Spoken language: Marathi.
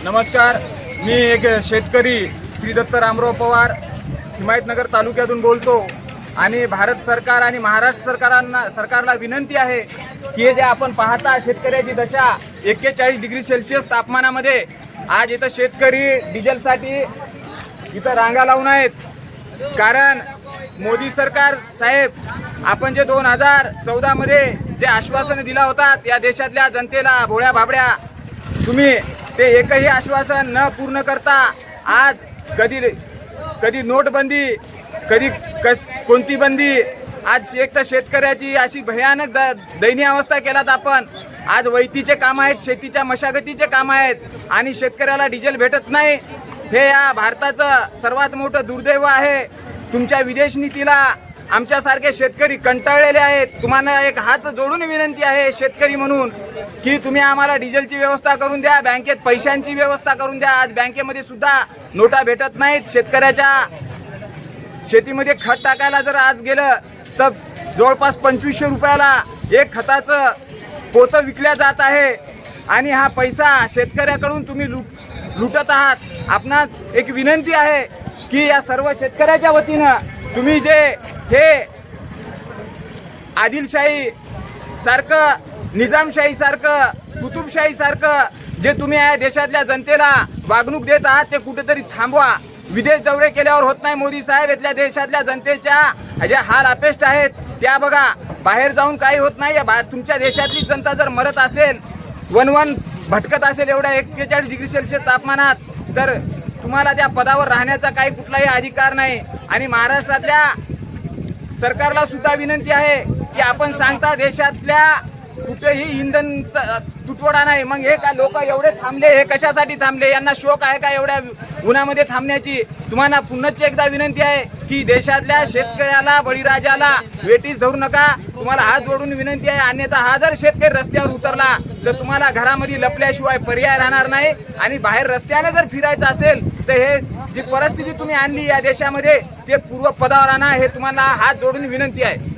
नमस्कार, मी एक शेतकरी श्री दत्त रामराव पवार हिमायतनगर तालुक्यातून बोलतो आणि भारत सरकार आणि महाराष्ट्र सरकारला विनंती आहे की हे जे आपण पाहता शेतकऱ्याची दशा 41 डिग्री सेल्सिअस तापमानामध्ये आज इथं शेतकरी डिझेलसाठी इथं रांगा लावून आहेत. कारण मोदी सरकार साहेब, आपण जे 2014 मध्ये जे आश्वासन दिला होता या देशातल्या जनतेला भोळ्या भाबड्या, तुम्ही ते एकही आश्वासन न पूर्ण करता आज कधी नोटबंदी, कधी कोणती बंदी, आज एक तर शेतकऱ्याची अशी भयानक दयनीय अवस्था केलात आपण. आज वैतीचे काम आहेत, शेतीच्या मशागतीचे काम आहेत आणि शेतकऱ्याला डिझेल भेटत नाही. हे या भारताचं सर्वात मोठं दुर्दैव आहे. तुमच्या विदेश नीतीला आमच्यासारखे शेतकरी कंटाळलेले आहेत. तुम्हाला एक हात जोडून विनंती आहे शेतकरी म्हणून की तुम्ही आम्हाला डिझेलची व्यवस्था करून द्या, बँकेत पैशांची व्यवस्था करून द्या. आज बँकेमध्ये सुद्धा नोटा भेटत नाहीत. शेतकऱ्याच्या शेतीमध्ये खत टाकायला जर आज गेलं तर जवळपास 2500 रुपयाला एक खताचं पोतं विकल्या जात आहे आणि हा पैसा शेतकऱ्याकडून तुम्ही लुटत आहात. आपणास एक विनंती आहे की या सर्व शेतकऱ्याच्या वतीनं तुम्ही जे हे आदिलशाही सारखं, निजामशाही सारखं, कुतुबशाही सारखं जे तुम्ही या देशातल्या जनतेला वागणूक देत आहात ते कुठेतरी थांबवा. विदेश दौरे केल्यावर होत नाही मोदी साहेब. इथल्या देशातल्या जनतेच्या जे हाल अपेष्ट आहेत त्या बघा. बाहेर जाऊन काही होत नाही. तुमच्या देशातली जनता जर मरत असेल, वन भटकत असेल एवढ्या 41 डिग्री सेल्सिअस तापमानात, तर तुम्हाला त्या पदावर राहण्याचा काही कुठलाही अधिकार नाही. आणि महाराष्ट्रातल्या सरकारला सुद्धा विनंती आहे की आपण सांगता देशातल्या कुठेही इंधनचा तुटवडा नाही. मग हे का लोक एवढे थांबले, हे कशासाठी थांबले? यांना शोक आहे का एवढ्या उन्हामध्ये थांबण्याची? तुम्हाला पुन्हाच एकदा विनंती आहे की देशातल्या शेतकऱ्याला, बळीराजाला वेठीस धरू नका. तुम्हाला हात जोडून विनंती आहे. अन्यथा हा जर शेतकरी रस्त्यावर उतरला तर तुम्हाला घरामध्ये लपल्याशिवाय पर्याय राहणार नाही. आणि बाहेर रस्त्याने जर फिरायचं असेल तर हे जी परिस्थिती तुम्ही आणली या देशामध्ये ते पूर्व पदावर आणा. हे तुम्हाला हात जोडून विनंती आहे.